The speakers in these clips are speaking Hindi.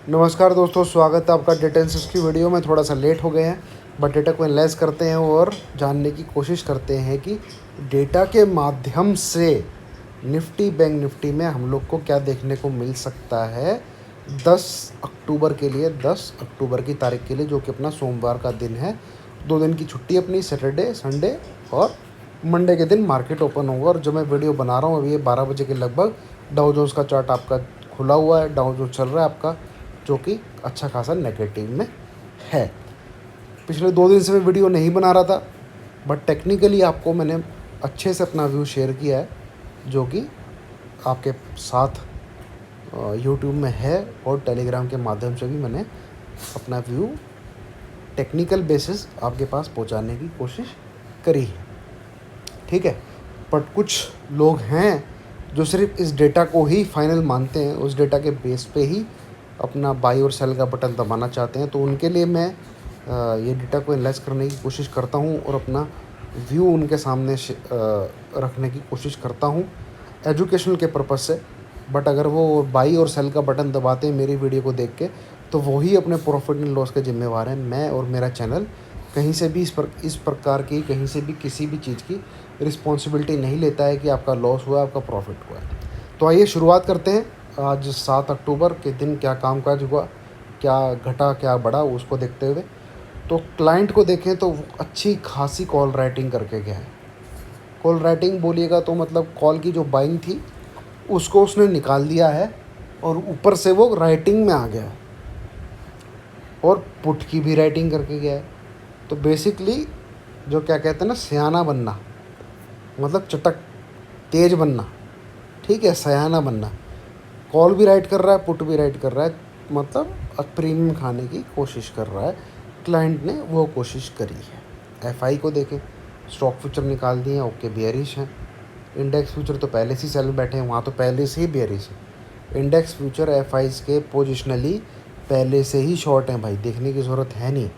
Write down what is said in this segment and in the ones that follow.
नमस्कार दोस्तों, स्वागत है आपका डेटा एनालिसिस की वीडियो में। थोड़ा सा लेट हो गए हैं बट डेटा को एनालाइज करते हैं और जानने की कोशिश करते हैं कि डेटा के माध्यम से निफ्टी बैंक निफ्टी में हम लोग को क्या देखने को मिल सकता है 10 अक्टूबर के लिए, 10 अक्टूबर की तारीख के लिए, जो कि अपना सोमवार का दिन है। 2 दिन की छुट्टी अपनी, सैटरडे संडे और मंडे के दिन मार्केट ओपन होगा। और जो मैं वीडियो बना रहा हूँ अभी ये 12 बजे के लगभग डाउ जोन्स का चार्ट आपका खुला हुआ है। डाउ जोन्स चल रहा है आपका, जो कि अच्छा खासा नेगेटिव में है। पिछले 2 दिन से मैं वीडियो नहीं बना रहा था बट टेक्निकली आपको मैंने अच्छे से अपना व्यू शेयर किया है, जो कि आपके साथ यूट्यूब में है और टेलीग्राम के माध्यम से भी मैंने अपना व्यू टेक्निकल बेसिस आपके पास पहुंचाने की कोशिश करी है। ठीक है, बट कुछ लोग हैं जो सिर्फ इस डेटा को ही फाइनल मानते हैं, उस डेटा के बेस पे ही अपना बाई और सेल का बटन दबाना चाहते हैं। तो उनके लिए मैं ये डेटा को एनालाइज करने की कोशिश करता हूँ और अपना व्यू उनके सामने रखने की कोशिश करता हूँ एजुकेशनल के पर्पज़ से। बट अगर वो बाई और सेल का बटन दबाते हैं मेरी वीडियो को देख के, तो वही अपने प्रॉफिट एंड लॉस के जिम्मेवार हैं। मैं और मेरा चैनल कहीं से भी इस प्रकार की कहीं से भी किसी भी चीज़ की रिस्पॉन्सिबिलिटी नहीं लेता है कि आपका लॉस हुआ, आपका प्रॉफिट हुआ है। तो आइए शुरुआत करते हैं। आज 7 अक्टूबर के दिन क्या कामकाज हुआ, क्या घटा क्या बढ़ा, उसको देखते हुए तो क्लाइंट को देखें तो अच्छी खासी कॉल राइटिंग करके गया है। कॉल राइटिंग बोलिएगा तो मतलब कॉल की जो बाइंग थी उसको उसने निकाल दिया है और ऊपर से वो राइटिंग में आ गया है और पुट की भी राइटिंग करके गया है। तो बेसिकली जो क्या कहते हैं ना, सियाना बनना, मतलब चटक तेज बनना। ठीक है, सयाना बनना। कॉल भी राइट कर रहा है, पुट भी राइट कर रहा है, मतलब प्रीमियम खाने की कोशिश कर रहा है। क्लाइंट ने वो कोशिश करी है। एफआई को देखें, स्टॉक फ्यूचर निकाल दिए हैं, ओके बेयरिश हैं। इंडेक्स फ्यूचर तो पहले से ही सेल बैठे हैं, वहाँ तो पहले से ही बेयरिश है। इंडेक्स फ्यूचर एफआईज के पोजिशनली पहले से ही शॉर्ट हैं भाई, देखने की ज़रूरत है नहीं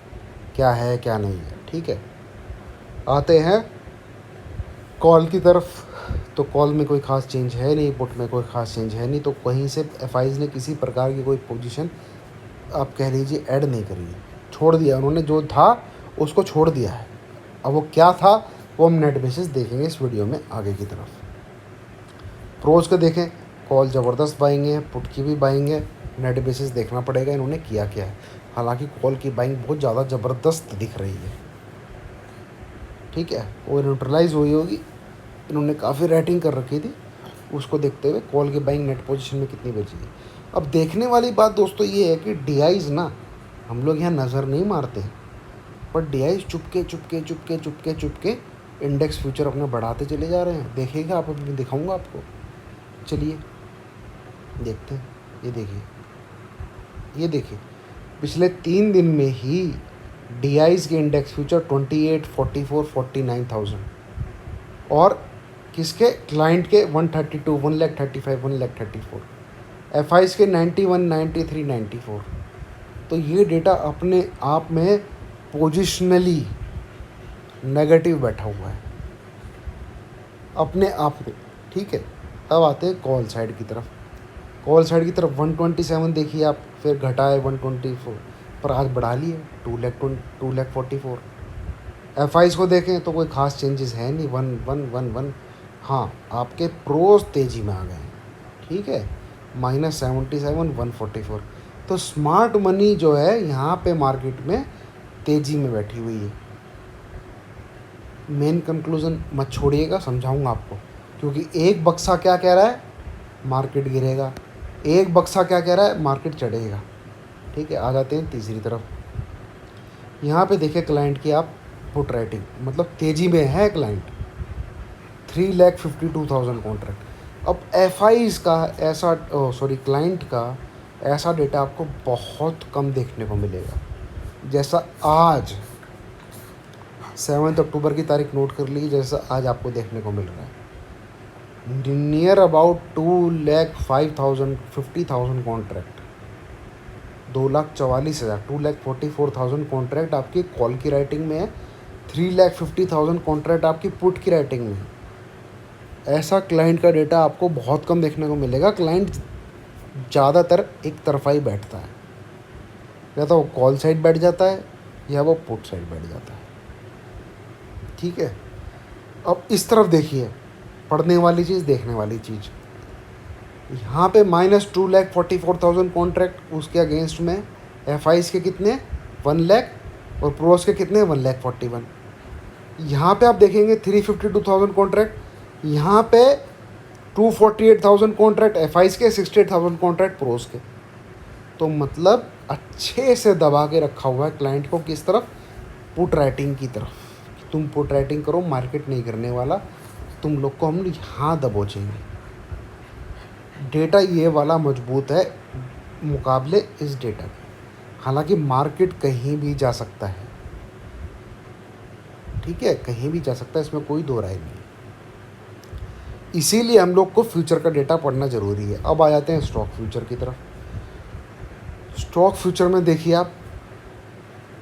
क्या है क्या नहीं है। ठीक है, आते हैं कॉल की तरफ। तो कॉल में कोई ख़ास चेंज है नहीं, पुट में कोई ख़ास चेंज है नहीं। तो कहीं से एफआईज ने किसी प्रकार की कोई पोजीशन आप कह लीजिए ऐड नहीं करी है, छोड़ दिया उन्होंने। जो था उसको छोड़ दिया है। अब वो क्या था वो हम नेट बेसिस देखेंगे इस वीडियो में आगे की तरफ। प्रोज को देखें, कॉल ज़बरदस्त बाइंग है, पुट की भी बाइंग है। नेट बेसिस देखना पड़ेगा इन्होंने किया क्या है। हालांकि कॉल की बाइंग बहुत ज़्यादा ज़बरदस्त दिख रही है। ठीक है, वो न्यूट्रलाइज हुई होगी, इन्होंने काफ़ी रेटिंग कर रखी थी। उसको देखते हुए कॉल की बाइंग नेट पोजीशन में कितनी बची है। अब देखने वाली बात दोस्तों ये है कि डीआईज ना, हम लोग यहाँ नज़र नहीं मारते हैं, पर DIs Chupke Chupke Chupke Chupke Chupke index future अपना बढ़ाते चले जा रहे हैं। देखिएगा आप, अभी दिखाऊंगा आपको। चलिए देखते हैं। ये देखिए पिछले 3 दिन में ही डीआईज के इंडेक्स फ्यूचर 28, 44, 49,000 और किसके, क्लाइंट के 132, 1,35,000, 1,34,000, एफआईज के 91, 93, 94। तो ये डेटा अपने आप में पोजिशनली नेगेटिव बैठा हुआ है अपने आप में। ठीक है, अब आते हैं कॉल साइड की तरफ। कॉल साइड की तरफ 127 देखिए आप, फिर घटाए 124, पर आज बढ़ा लिए 2,44,000। एफआईज को देखें तो कोई ख़ास चेंजेस है नहीं, 1,111। हाँ, आपके प्रोज तेज़ी में आ गए हैं। ठीक है, -77, 144। तो स्मार्ट मनी जो है यहाँ पे मार्केट में तेज़ी में बैठी हुई है। मेन कंक्लूज़न मत छोड़िएगा, समझाऊंगा आपको। क्योंकि एक बक्सा क्या कह रहा है, मार्केट गिरेगा, एक बक्सा क्या कह रहा है, मार्केट चढ़ेगा। ठीक है, आ जाते हैं तीसरी तरफ। यहाँ पे देखें क्लाइंट की आप पुट राइटिंग, मतलब तेज़ी में है क्लाइंट, 3,52,000 कॉन्ट्रैक्ट। अब एफआईज का ऐसा क्लाइंट का ऐसा डेटा आपको बहुत कम देखने को मिलेगा। जैसा आज 7 अक्टूबर की तारीख नोट कर ली, जैसा आज आपको देखने को मिल रहा है। नियर अबाउट 2,05,000, 50,000 कॉन्ट्रैक्ट, 2,44,000, 2,44,000 कॉन्ट्रैक्ट आपकी कॉल की राइटिंग में है, 3,50,000 कॉन्ट्रैक्ट आपकी पुट की राइटिंग में है। ऐसा क्लाइंट का डेटा आपको बहुत कम देखने को मिलेगा। क्लाइंट ज़्यादातर एक तरफा ही बैठता है। या तो वो कॉल साइड बैठ जाता है या वो पुट साइड बैठ जाता है। ठीक है, अब इस तरफ देखिए, पढ़ने वाली चीज़, देखने वाली चीज़। यहाँ पे -2,44,000 कॉन्ट्रैक्ट, उसके अगेंस्ट में FIs के कितने 1 लाख और प्रोस के कितने 1,41,000। यहाँ पे आप देखेंगे 352,000 कॉन्ट्रैक्ट, यहाँ पे 248,000 कॉन्ट्रैक्ट FIs के, 68,000 कॉन्ट्रैक्ट प्रोस के। तो मतलब अच्छे से दबा के रखा हुआ है क्लाइंट को किस तरफ, पुट राइटिंग की तरफ। तुम पुट राइटिंग करो, मार्केट नहीं करने वाला, तुम लोग को हम यहाँ दबोचेंगे। डेटा ये वाला मजबूत है मुकाबले इस डेटा के। हालांकि मार्केट कहीं भी जा सकता है, ठीक है, कहीं भी जा सकता है, इसमें कोई दो राय नहीं। इसीलिए हम लोग को फ्यूचर का डेटा पढ़ना ज़रूरी है। अब आ जाते हैं स्टॉक फ्यूचर की तरफ। स्टॉक फ्यूचर में देखिए आप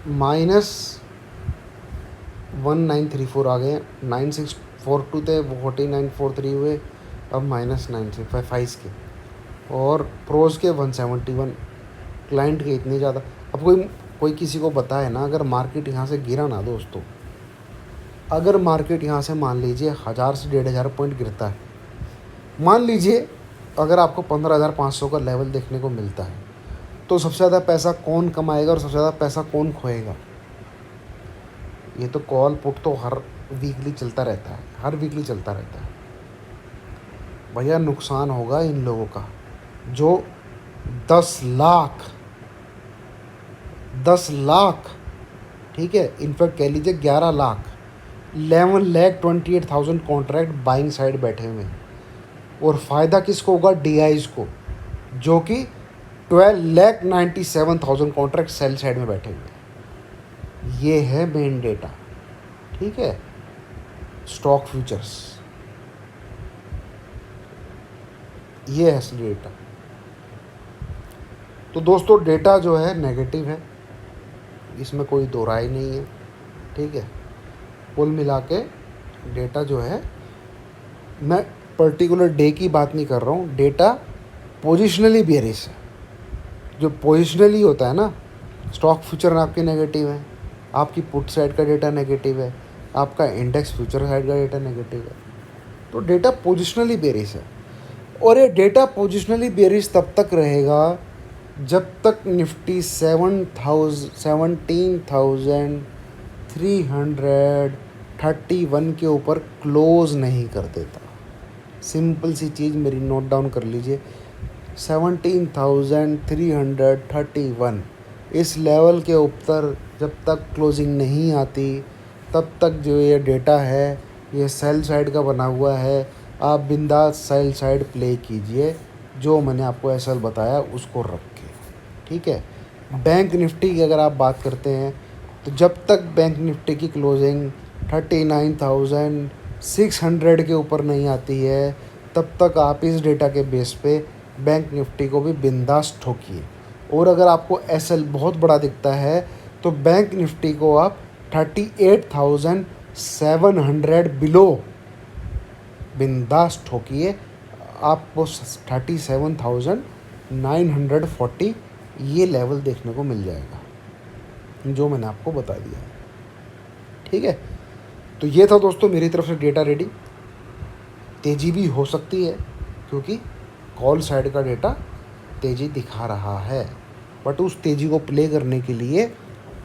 -1934 आ गए, 9642 थे, 4943 हुए, अब -965 के, और प्रोज के 171, क्लाइंट के इतने ज़्यादा। अब कोई किसी को बताए ना, अगर मार्केट यहाँ से गिरा ना दोस्तों, अगर मार्केट यहाँ से मान लीजिए 1000 से 1500 पॉइंट गिरता है, मान लीजिए अगर आपको 15,500 का लेवल देखने को मिलता है, तो सबसे ज़्यादा पैसा कौन कमाएगा और सबसे ज़्यादा पैसा कौन खोएगा? ये तो कॉल पुट तो हर वीकली चलता रहता है, हर वीकली चलता रहता है भैया। नुकसान होगा इन लोगों का जो 10 लाख, ठीक है, इनफैक्ट कह लीजिए 11 लाख, 11,28,000 कॉन्ट्रैक्ट बाइंग साइड बैठे हुए हैं। और फ़ायदा किसको होगा? DIs को, जो कि 12,97,000 कॉन्ट्रैक्ट सेल साइड में बैठे हुए हैं। ये है मेन डेटा, ठीक है, स्टॉक फ्यूचर्स, ये है असली डेटा। तो दोस्तों डेटा जो है नेगेटिव है, इसमें कोई दो राय नहीं है, ठीक है। कुल मिला के डेटा जो है, मैं पर्टिकुलर डे की बात नहीं कर रहा हूँ, डेटा पोजिशनली बेयरिश है। जो पोजिशनली होता है ना, स्टॉक फ्यूचर आपके नेगेटिव है, आपकी पुट साइड का डेटा नेगेटिव है, आपका इंडेक्स फ्यूचर साइड का डेटा नेगेटिव है। तो डेटा पोजिशनली बेयरिश है, और ये डेटा पोजिशनली बेयरिश तब तक रहेगा जब तक निफ्टी 17,331 के ऊपर क्लोज नहीं कर देता। सिंपल सी चीज़ मेरी नोट डाउन कर लीजिए, 17,331 इस लेवल के ऊपर जब तक क्लोजिंग नहीं आती, तब तक जो ये डेटा है ये सेल साइड का बना हुआ है। आप बिंदास सेल साइड प्ले कीजिए, जो मैंने आपको SL बताया उसको रख के, ठीक है। बैंक निफ्टी की अगर आप बात करते हैं, तो जब तक बैंक निफ्टी की क्लोजिंग 39,600 के ऊपर नहीं आती है, तब तक आप इस डेटा के बेस पे बैंक निफ्टी को भी बिंदास ठोकिए। और अगर आपको SL बहुत बड़ा दिखता है, तो बैंक निफ्टी को आप 38,700 बिलो बिंदास ठोकिए, आपको 37,940 ये लेवल देखने को मिल जाएगा, जो मैंने आपको बता दिया है, ठीक है। तो ये था दोस्तों मेरी तरफ से डेटा रेडी। तेज़ी भी हो सकती है क्योंकि कॉल साइड का डेटा तेज़ी दिखा रहा है, बट उस तेज़ी को प्ले करने के लिए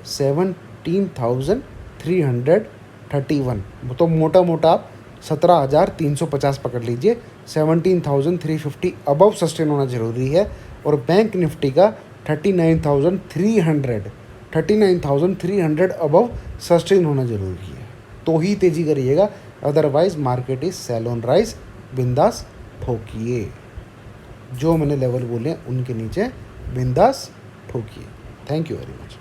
17,331, तो मोटा मोटा आप 17,350 पकड़ लीजिए। 17,350 अबव सस्टेन होना ज़रूरी है, और बैंक निफ्टी का 39,300 अबव सस्टेन होना ज़रूरी है, तो ही तेज़ी करिएगा। Otherwise market is sell on rise, बिंदास ठोकिए, जो मैंने लेवल बोले उनके नीचे बिंदास ठोकिए। Thank you very much.